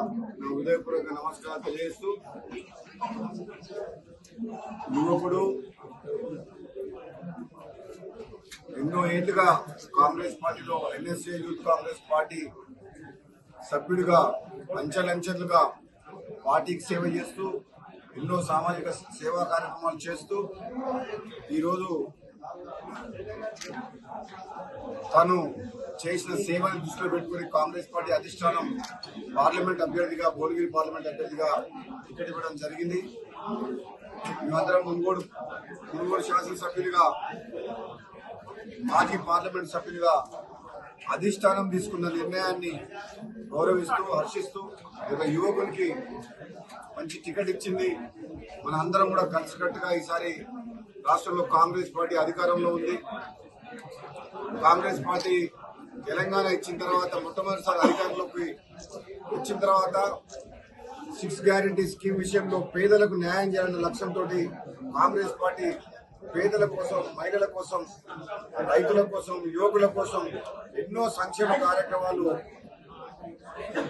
నా హృదయపూర్వక నమస్కారం తెలియజేస్తూ, యువకుడు ఎన్నో ఏళ్లుగా కాంగ్రెస్ పార్టీలో ఎన్ఎస్ఏ యూత్ కాంగ్రెస్ పార్టీ సభ్యుడిగా అంచెలంచెలుగా పార్టీకి సేవ చేస్తూ ఎన్నో సామాజిక సేవా కార్యక్రమాలు చేస్తూ ఈరోజు తను చేసిన సేవను దృష్టిలో పెట్టుకుని కాంగ్రెస్ పార్టీ అధిష్టానం పార్లమెంట్ అభ్యర్థిగా భువనగిరి పార్లమెంట్ అభ్యర్థిగా టికెట్ ఇవ్వడం జరిగింది. మేమందరం మునుగోడు శాసనసభ్యులుగా మాజీ పార్లమెంట్ సభ్యులుగా అధిష్టానం తీసుకున్న నిర్ణయాన్ని గౌరవిస్తూ హర్షిస్తూ ఒక యువకునికి మంచి టికెట్ ఇచ్చింది. మన అందరం కూడా కలిసికట్టుగా ఈసారి రాష్ట్రంలో కాంగ్రెస్ పార్టీ అధికారంలో ఉంది. కాంగ్రెస్ పార్టీ తెలంగాణ ఇచ్చిన తర్వాత మొట్టమొదటిసారి అధికారంలోకి వచ్చిన తర్వాత 6 గ్యారెంటీ స్కీమ్ విషయంలో పేదలకు న్యాయం చేయాలన్న లక్ష్యంతో కాంగ్రెస్ పార్టీ పేదల కోసం, మహిళల కోసం, రైతుల కోసం, యువకుల కోసం ఎన్నో సంక్షేమ కార్యక్రమాలు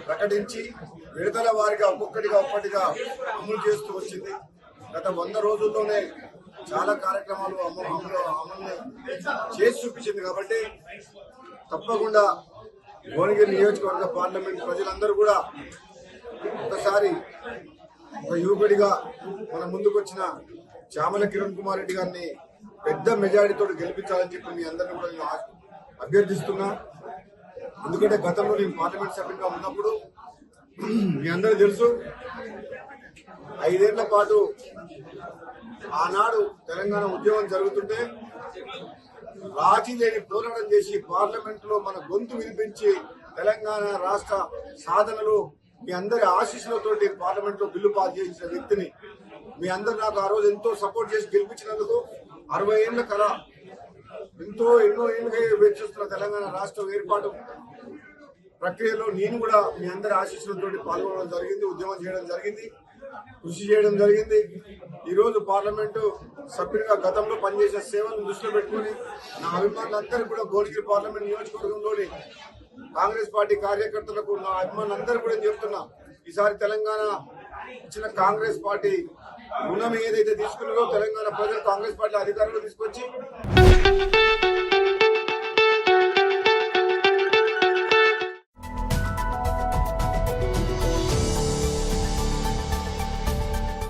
ప్రకటించి విడుదల వారిగా ఒక్కొక్కటిగా అమలు చేస్తూ వచ్చింది. గత 100 రోజుల్లోనే చాలా కార్యక్రమాలు అమలు చేసి చూపించింది. కాబట్టి తప్పకుండా భువనగిరి నియోజకవర్గ పార్లమెంట్ ప్రజలందరూ కూడా ఒకసారి ఒక యువకుడిగా మన ముందుకు వచ్చిన చామల కిరణ్ కుమార్ రెడ్డి గారిని పెద్ద మెజారిటీతో గెలిపించాలని చెప్పి మీ అందరినీ కూడా నేను అభ్యర్థిస్తున్నా. ఎందుకంటే గతంలో నేను పార్లమెంట్ సభ్యుడిగా ఉన్నప్పుడు మీ అందరూ తెలుసు, 5 ఏళ్ల పాటు ఆనాడు తెలంగాణ ఉద్యమం జరుగుతుంటే రాజీ లేని పోరాటం చేసి పార్లమెంట్ లో మన గొంతు వినిపించి తెలంగాణ రాష్ట్ర సాధనలో మీ అందరి ఆశీస్సులతోటి పార్లమెంట్ లో బిల్లు పాస్ చేసిన వ్యక్తిని మీ అందరు నాకు ఆ రోజు ఎంతో సపోర్ట్ చేసి గెలిపించినందుకు 60 ఏళ్ల కళ ఎన్నో ఏళ్ళుగా వేచిస్తున్న తెలంగాణ రాష్ట్రం ఏర్పాటు ప్రక్రియలో నేను కూడా మీ అందరి ఆశీస్సులతో పాల్గొనడం జరిగింది, ఉద్యమం చేయడం జరిగింది, కృషి చేయడం జరిగింది. ఈరోజు పార్లమెంటు సభ్యుడిగా గతంలో పనిచేసిన సేవలను దృష్టిలో పెట్టుకుని నా అభిమానులందరూ కూడా భువనగిరి పార్లమెంట్ నియోజకవర్గంలోని కాంగ్రెస్ పార్టీ కార్యకర్తలకు నా అభిమానులందరూ కూడా చెప్తున్నా, ఈసారి తెలంగాణ ఇచ్చిన కాంగ్రెస్ పార్టీ రుణం ఏదైతే తీసుకున్నారో తెలంగాణ ప్రజలు కాంగ్రెస్ పార్టీ అధికారంలో తీసుకొచ్చి